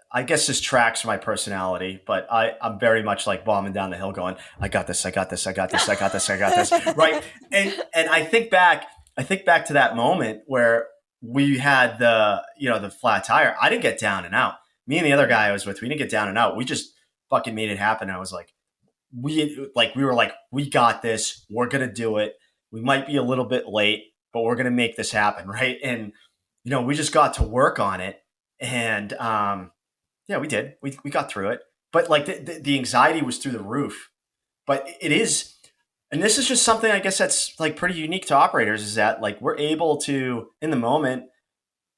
[SPEAKER 1] I guess this tracks my personality, but I'm very much like bombing down the hill going, I got this, I got this, I got this, I got this, I got this. Right. And I think back to that moment where we had the flat tire. I didn't get down and out. Me and the other guy I was with, we didn't get down and out. We just fucking made it happen. I was like, we were like, we got this. We're going to do it. We might be a little bit late, but we're going to make this happen. Right. And, we just got to work on it. And, yeah, we did. We got through it. But like the anxiety was through the roof. But it is, and this is just something I guess that's like pretty unique to operators, is that like we're able to, in the moment,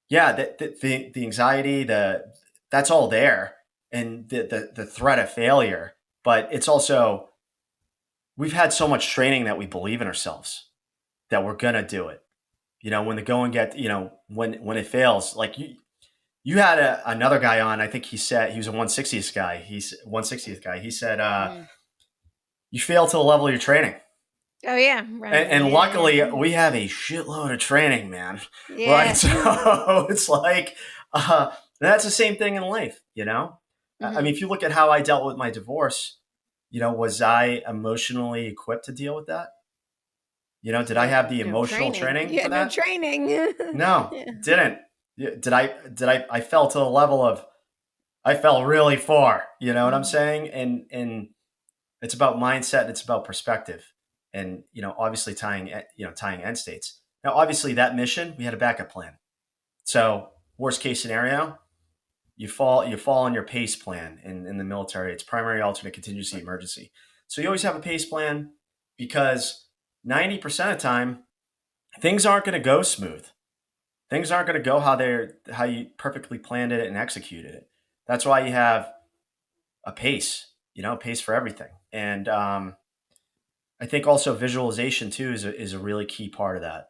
[SPEAKER 1] yeah, the anxiety, that's all there, and the threat of failure. But it's also, we've had so much training that we believe in ourselves that we're gonna do it. When the going get, when it fails, like you had another guy on. I think he said he was a 160th guy. He's 160th guy. He said, "You fail to the level of your training."
[SPEAKER 2] Oh yeah, right.
[SPEAKER 1] And luckily, we have a shitload of training, man.
[SPEAKER 2] Yeah.
[SPEAKER 1] Right? So it's like that's the same thing in life. I mean, if you look at how I dealt with my divorce, was I emotionally equipped to deal with that? Did I have the emotional training
[SPEAKER 2] Yeah,
[SPEAKER 1] for that?
[SPEAKER 2] no training.
[SPEAKER 1] No,
[SPEAKER 2] Yeah.
[SPEAKER 1] didn't. Did I fell to the level of, I fell really far. You know what I'm saying? And it's about mindset and it's about perspective. And, obviously tying end states. Now, obviously that mission, we had a backup plan. So worst case scenario, you fall on your PACE plan in the military. It's primary, alternate, contingency, emergency. So you always have a PACE plan, because 90% of the time, things aren't going to go smooth. Things aren't going to go how you perfectly planned it and executed it. That's why you have a PACE, PACE for everything. And I think also visualization too is a really key part of that.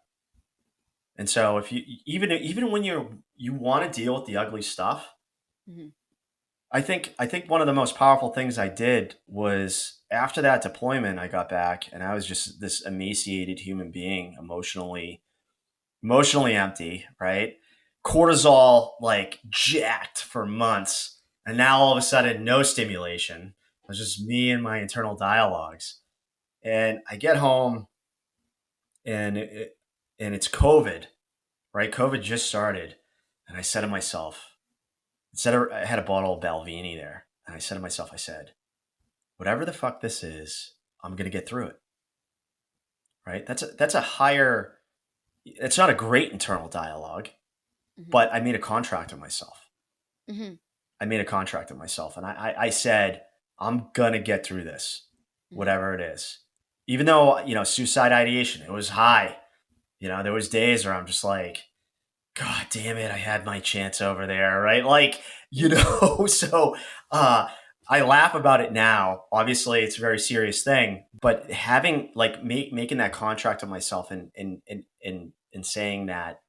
[SPEAKER 1] And so if you, even when you want to deal with the ugly stuff, I think one of the most powerful things I did was, after that deployment, I got back and I was just this emaciated human being, emotionally empty, right? Cortisol like jacked for months. And now all of a sudden, no stimulation. It was just me and my internal dialogues. And I get home, and it's COVID, right? COVID just started. And I said to myself, I had a bottle of Balvenie there. And I said to myself, whatever the fuck this is, I'm going to get through it. Right? That's a higher, it's not a great internal dialogue, but I made a contract with myself. I made a contract with myself, and I said, I'm going to get through this, whatever it is. Even though, suicide ideation, it was high. There was days where I'm just like, God damn it, I had my chance over there, right? Like, so I laugh about it now. Obviously, it's a very serious thing, but having like making that contract with myself and saying that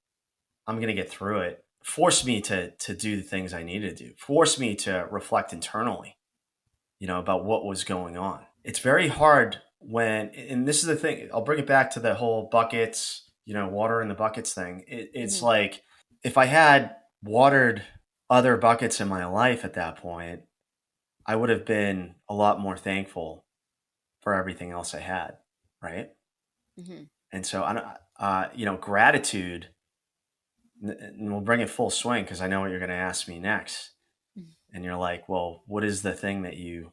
[SPEAKER 1] I'm going to get through it forced me to do the things I needed to do, forced me to reflect internally, about what was going on. It's very hard and this is the thing, I'll bring it back to the whole buckets, water in the buckets thing. It's like, if I had watered other buckets in my life at that point, I would have been a lot more thankful for everything else I had. Right. And so, gratitude, and we'll bring it full swing because I know what you're going to ask me next. And you're like, well, what is the thing that you,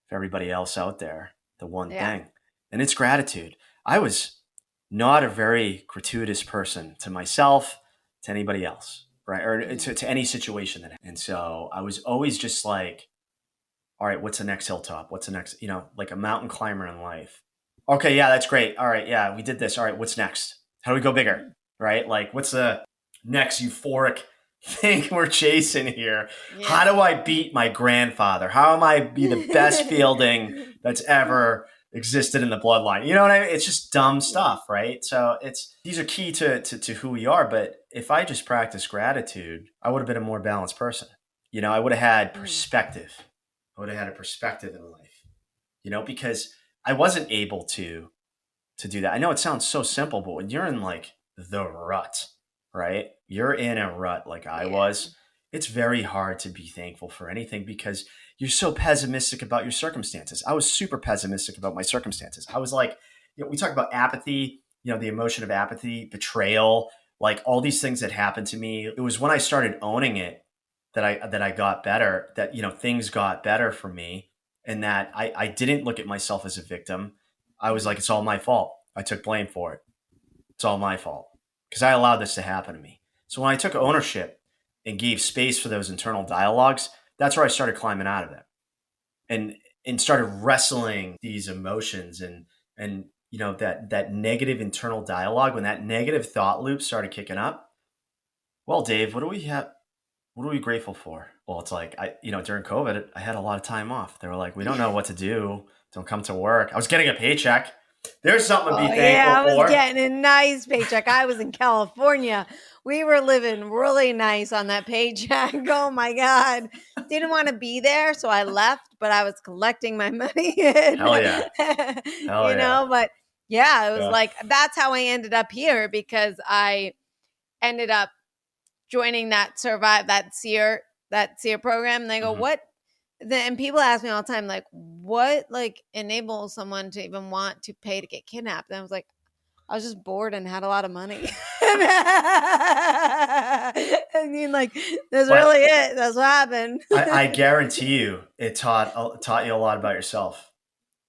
[SPEAKER 1] for everybody else out there, the one
[SPEAKER 2] Yeah.
[SPEAKER 1] thing? And it's gratitude. I was not a very gratuitous person to myself, to anybody else, right? Or to any situation and so I was always just like, all right, what's the next hilltop? What's the next, like a mountain climber in life. Okay, yeah, that's great. All right, yeah, we did this. All right, what's next? How do we go bigger? Right? Like, what's the next euphoric thing we're chasing here?
[SPEAKER 2] Yeah.
[SPEAKER 1] How do I beat my grandfather? How am I be the best fielding that's ever existed in the bloodline? You know what I mean? It's just dumb stuff, right? So these are key to who we are. But if I just practiced gratitude, I would have been a more balanced person. I would have had perspective. I would have had a perspective in life, because I wasn't able to do that. I know it sounds so simple, but when you're in like the rut, right? You're in a rut like I was. It's very hard to be thankful for anything because you're so pessimistic about your circumstances. I was super pessimistic about my circumstances. I was like, we talk about apathy, the emotion of apathy, betrayal, like all these things that happened to me. It was when I started owning it that I got better, that, things got better for me, and that I didn't look at myself as a victim. I was like, it's all my fault. I took blame for it. It's all my fault because I allowed this to happen to me. So when I took ownership and gave space for those internal dialogues, that's where I started climbing out of it and started wrestling these emotions and that negative internal dialogue. When that negative thought loop started kicking up, well, Dave, what do we have? What are we grateful for? Well, it's like, during COVID, I had a lot of time off. They were like, we don't know what to do. Don't come to work. I was getting a paycheck. There's something to be thankful
[SPEAKER 2] I was
[SPEAKER 1] for.
[SPEAKER 2] getting a nice paycheck. I was in California. We were living really nice on that paycheck. Oh my God. Didn't want to be there. So I left, but I was collecting my money.
[SPEAKER 1] Hell yeah. Hell yeah.
[SPEAKER 2] But yeah, it was like, that's how I ended up here because I ended up joining that SEER program. And they go, what? And people ask me all the time, like, what like enables someone to even want to pay to get kidnapped? And I was like, I was just bored and had a lot of money. I mean, like, that's really it. That's what happened.
[SPEAKER 1] I guarantee you, it taught you a lot about yourself.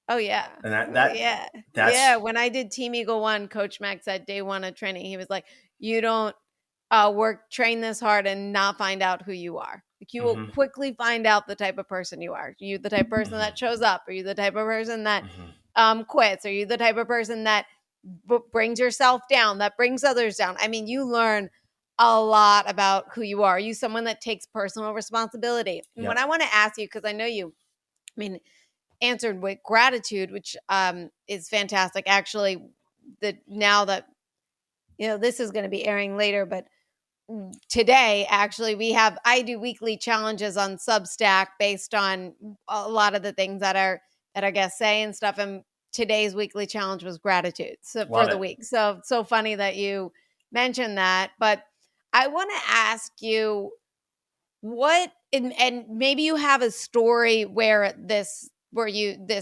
[SPEAKER 2] Oh yeah.
[SPEAKER 1] And
[SPEAKER 2] that's when I did Team Eagle 1, Coach Max said day 1 of training, he was like, you don't train this hard and not find out who you are. Like you will quickly find out the type of person you are. Are you the type of person that shows up? Are you the type of person that quits? Are you the type of person that brings yourself down, that brings others down? I mean, you learn a lot about who you are. Are you someone that takes personal responsibility? And what I want to ask you, because I know you, answered with gratitude, which is fantastic. Actually, now that this is going to be airing later, but today actually I do weekly challenges on Substack based on a lot of the things that our guests say and stuff. And today's weekly challenge was gratitude for the week. So funny that you mentioned that. But I want to ask you what, and maybe you have a story where this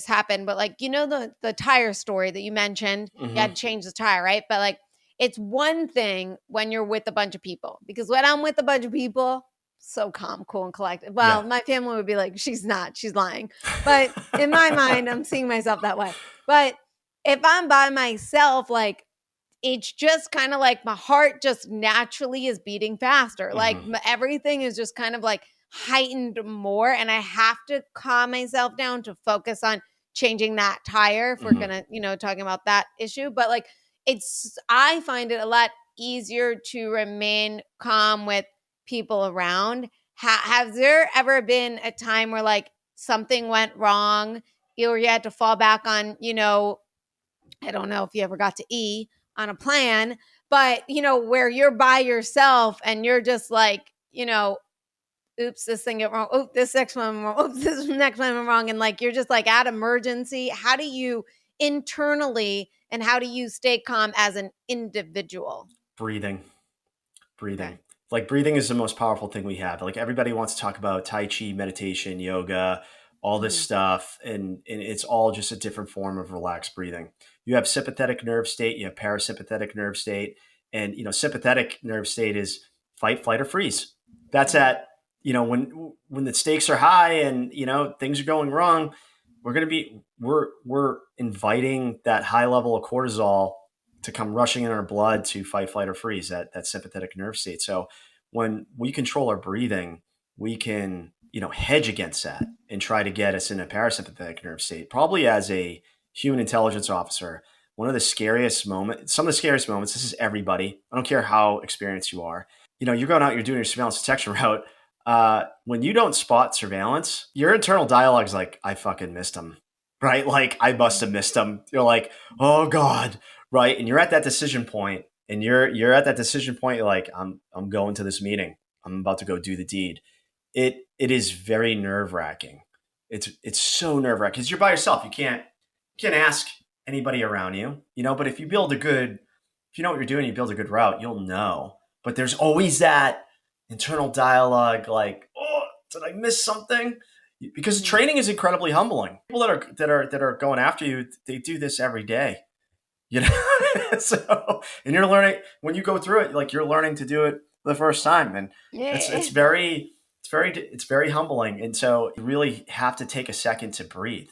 [SPEAKER 2] happened, but like, the tire story that you mentioned, you had to change the tire, right? But like, it's one thing when you're with a bunch of people, because when I'm with a bunch of people, so calm, cool, and collected. Well, my family would be like, she's lying. But in my mind, I'm seeing myself that way. But if I'm by myself, like, it's just kind of like my heart just naturally is beating faster. Like everything is just kind of like heightened more. And I have to calm myself down to focus on changing that tire if we're going to, talking about that issue. But like, I find it a lot easier to remain calm with people around. Has there ever been a time where like something went wrong or you had to fall back on, I don't know if you ever got to E on a plan, but where you're by yourself and you're just like, oops, this thing went wrong. Oh, this next one went wrong. Oops, this next one went wrong. And like, you're just like at emergency. How do you internally and how do you stay calm as an individual?
[SPEAKER 1] Breathing.
[SPEAKER 2] Okay.
[SPEAKER 1] Like breathing is the most powerful thing we have. Like everybody wants to talk about Tai Chi, meditation, yoga, all this
[SPEAKER 2] Mhm.
[SPEAKER 1] stuff, and it's all just a different form of relaxed breathing. You have sympathetic nerve state, you have parasympathetic nerve state, and sympathetic nerve state is fight, flight, or freeze. That's
[SPEAKER 2] Mhm.
[SPEAKER 1] at when the stakes are high and things are going wrong. We're inviting that high level of cortisol to come rushing in our blood to fight, flight, or freeze. That sympathetic nerve state. So when we control our breathing, we can hedge against that and try to get us in a parasympathetic nerve state. Probably as a human intelligence officer, one of the scariest moments, some of the scariest moments, this is everybody. I don't care how experienced you are. You're going out, you're doing your surveillance detection route. When you don't spot surveillance, your internal dialogue is like, I fucking missed him, right? Like, I must have missed him. You're like, oh God, right? And you're at that decision point, and you're at that decision point. You're like, I'm going to this meeting. I'm about to go do the deed. It is very nerve wracking. It's so nerve wracking because you're by yourself. You can't ask anybody around you, But if you know what you're doing, you build a good route, you'll know. But there's always that internal dialogue, like, oh, did I miss something? Because
[SPEAKER 2] Mhm.
[SPEAKER 1] training is incredibly humbling. People that are going after you, they do this every day, So, and you're learning when you go through it, like you're learning to do it for the first time, and it's
[SPEAKER 2] Yeah.
[SPEAKER 1] very humbling. And so you really have to take a second to breathe,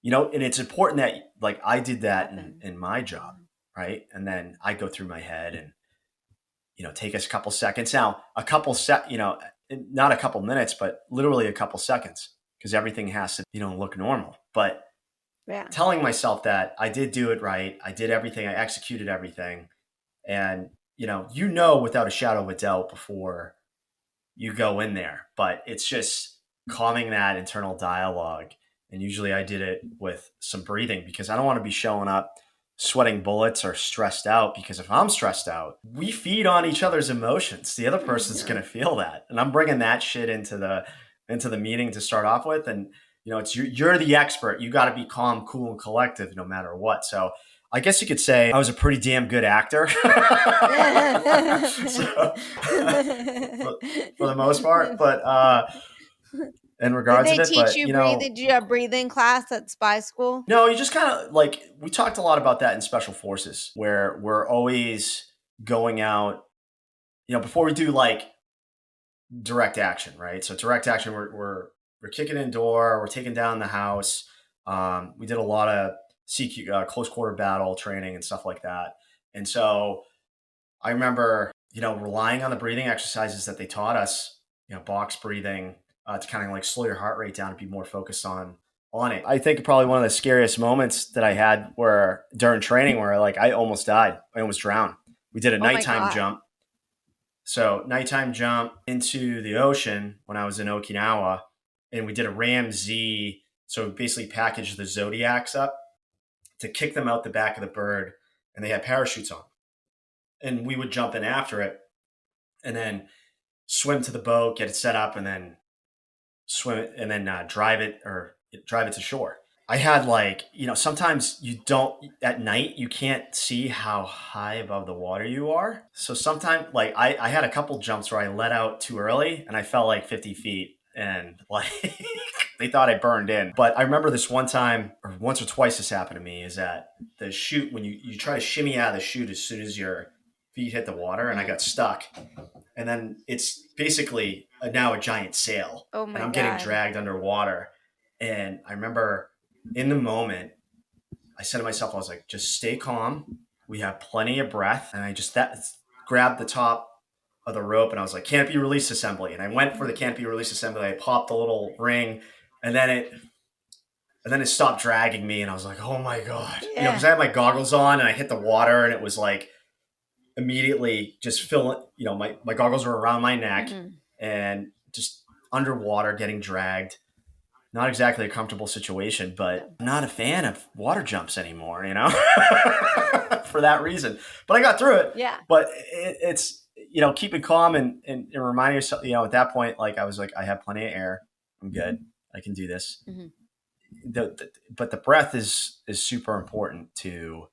[SPEAKER 1] and it's important that like I did that in,
[SPEAKER 2] Happen.
[SPEAKER 1] in my job,
[SPEAKER 2] Mhm.
[SPEAKER 1] right? And then I go through my head and take us a couple seconds. Now, a couple not a couple minutes, but literally a couple seconds, because everything has to look normal. But
[SPEAKER 2] Yeah.
[SPEAKER 1] telling myself that I did do it right, I did everything, I executed everything, and without a shadow of a doubt before you go in there. But it's just calming that internal dialogue. And usually I did it with some breathing, because I don't want to be showing up sweating bullets or stressed out, because if I'm stressed out, we feed on each other's emotions. The other person's
[SPEAKER 2] Mhm.
[SPEAKER 1] going to feel that. And I'm bringing that shit into the meeting to start off with. And it's you're the expert. You got to be calm, cool, and collective no matter what. So I guess you could say I was a pretty damn good actor. So for, for the most part, but in
[SPEAKER 2] Did
[SPEAKER 1] regards of
[SPEAKER 2] they
[SPEAKER 1] it,
[SPEAKER 2] teach
[SPEAKER 1] but
[SPEAKER 2] you breathing? Did you have breathing class at spy school?
[SPEAKER 1] no, you just kind of like, we talked a lot about that in special forces, where we're always going out, before we do like direct action, right? So direct action, we're kicking in door, we're taking down the house. We did a lot of CQ, close quarter battle training and stuff like that. And so I remember, relying on the breathing exercises that they taught us, box breathing, to kind of like slow your heart rate down and be more focused on it. I think probably one of the scariest moments that I had were during training, where like I almost died. I almost drowned. We did a
[SPEAKER 2] Oh my
[SPEAKER 1] nighttime
[SPEAKER 2] God.
[SPEAKER 1] jump. So nighttime jump into the ocean when I was in Okinawa, and we did a Ram Z. So basically packaged the Zodiacs up to kick them out the back of the bird, and they had parachutes on, and we would jump in after it, and then swim to the boat, get it set up, and then swim it, and then drive it to shore. I had like, sometimes you don't, at night, you can't see how high above the water you are. So sometimes, like, I had a couple jumps where I let out too early and I fell like 50 feet, and like, they thought I burned in. But I remember this one time, or once or twice this happened to me, is that the chute, when you try to shimmy out of the chute as soon as your feet hit the water, and I
[SPEAKER 2] Mhm.
[SPEAKER 1] got stuck. And then it's basically now a giant sail,
[SPEAKER 2] Oh
[SPEAKER 1] and
[SPEAKER 2] my
[SPEAKER 1] I'm getting
[SPEAKER 2] God.
[SPEAKER 1] dragged underwater. And I remember in the moment, I said to myself, I was like, just stay calm. We have plenty of breath. And I just grabbed the top of the rope, and I was like, can't be release assembly. And I went for the
[SPEAKER 2] Mhm.
[SPEAKER 1] can't be release assembly. I popped the little ring, and then it stopped dragging me. And I was like, oh my God. Because
[SPEAKER 2] Yeah.
[SPEAKER 1] I had my goggles on and I hit the water, and it was like immediately just filling, my goggles were around my neck,
[SPEAKER 2] Mhm.
[SPEAKER 1] and just underwater getting dragged. Not exactly a comfortable situation, but
[SPEAKER 2] No.
[SPEAKER 1] I'm not a fan of water jumps anymore, for that reason. But I got through it.
[SPEAKER 2] Yeah.
[SPEAKER 1] But it's, keeping calm, and reminding yourself, at that point, like I was like, I have plenty of air. I'm good. I can do this.
[SPEAKER 2] Mhm.
[SPEAKER 1] But the breath is super important to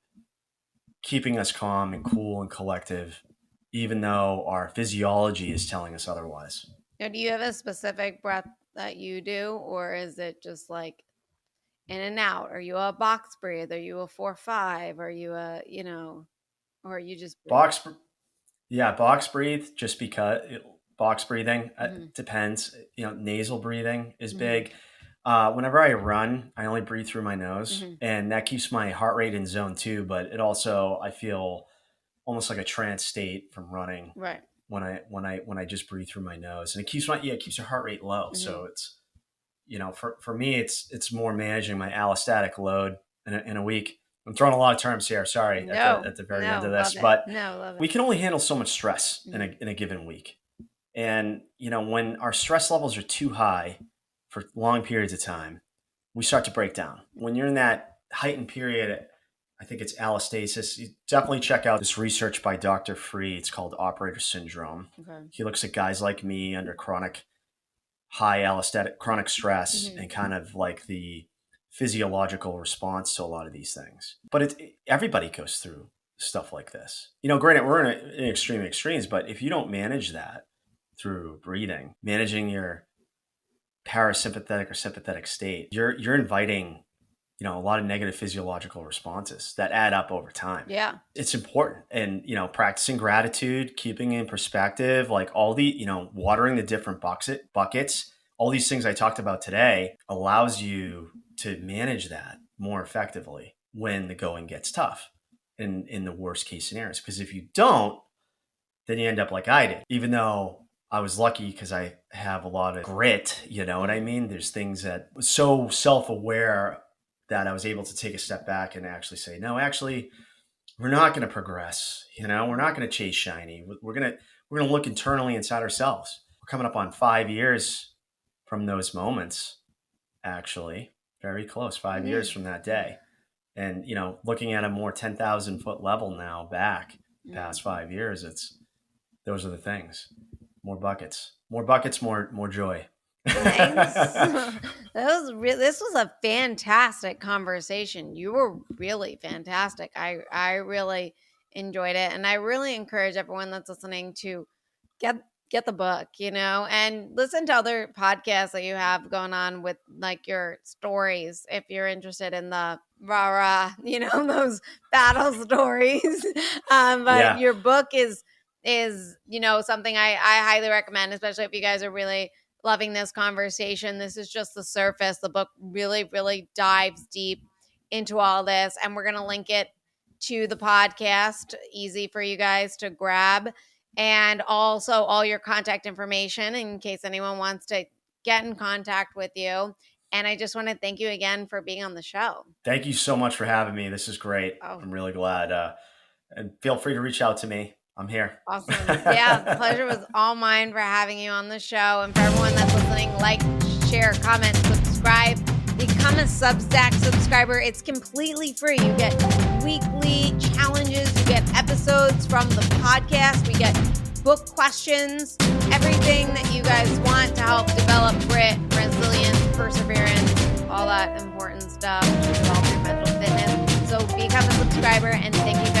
[SPEAKER 1] keeping us calm and cool and collective, even though our physiology is telling us otherwise.
[SPEAKER 2] Now, do you have a specific breath that you do, or is it just like in and out? Are you a box breathe? Are you a 4-5? Are you a, or are you just breathe?
[SPEAKER 1] Box, yeah, box breathe. Just because box breathing depends. Nasal breathing is big. Whenever I run, I only breathe through my nose, and that keeps my heart rate in zone 2. But it also, I feel almost like a trance state from running
[SPEAKER 2] Right.
[SPEAKER 1] when I just breathe through my nose, and it keeps your heart rate low. So it's for me, it's more managing my allostatic load in a week. I'm throwing a lot of terms here. Sorry, at the very end of this, but
[SPEAKER 2] love it.
[SPEAKER 1] we can only handle so much stress in a given week. And when our stress levels are too high for long periods of time, we start to break down. When you're in that heightened period, I think it's allostasis. You definitely check out this research by Dr. Free. It's called operator syndrome.
[SPEAKER 2] Okay.
[SPEAKER 1] He looks at guys like me under high allostatic chronic stress and kind of like the physiological response to a lot of these things. But everybody goes through stuff like this. Granted, we're in extreme extremes, but if you don't manage that through breathing, managing your parasympathetic or sympathetic state, you're inviting a lot of negative physiological responses that add up over time.
[SPEAKER 2] Yeah.
[SPEAKER 1] It's important. And, practicing gratitude, keeping in perspective, like all the, watering the different buckets, all these things I talked about today allows you to manage that more effectively when the going gets tough in the worst case scenarios. Because if you don't, then you end up like I did, even though I was lucky because I have a lot of grit, you know what I mean? There's things that was so self-aware that I was able to take a step back and actually say, no, actually, we're not going to progress. We're not going to chase shiny. We're going to look internally inside ourselves. We're coming up on 5 years from those moments, actually, very close, 5 years from that day. And, looking at a more 10,000 foot level now back past 5 years, those are the things. More buckets, more joy.
[SPEAKER 2] Nice. This was a fantastic conversation. You were really fantastic. I really enjoyed it, and I really encourage everyone that's listening to get the book, and listen to other podcasts that you have going on with like your stories if you're interested in the rah those battle stories. But your book is something I highly recommend, especially if you guys are really loving this conversation. This is just the surface. The book really, really dives deep into all this, and we're going to link it to the podcast, easy for you guys to grab, and also all your contact information in case anyone wants to get in contact with you. And I just want to thank you again for being on the show.
[SPEAKER 1] Thank you so much for having me. This is great. I'm really glad. And feel free to reach out to me. I'm here.
[SPEAKER 2] Awesome. Yeah, the pleasure was all mine for having you on the show. And for everyone that's listening, like, share, comment, subscribe. Become a Substack subscriber. It's completely free. You get weekly challenges. You get episodes from the podcast. We get book questions, everything that you guys want to help develop grit, resilience, perseverance, all that important stuff to develop your mental fitness. So become a subscriber, and thank you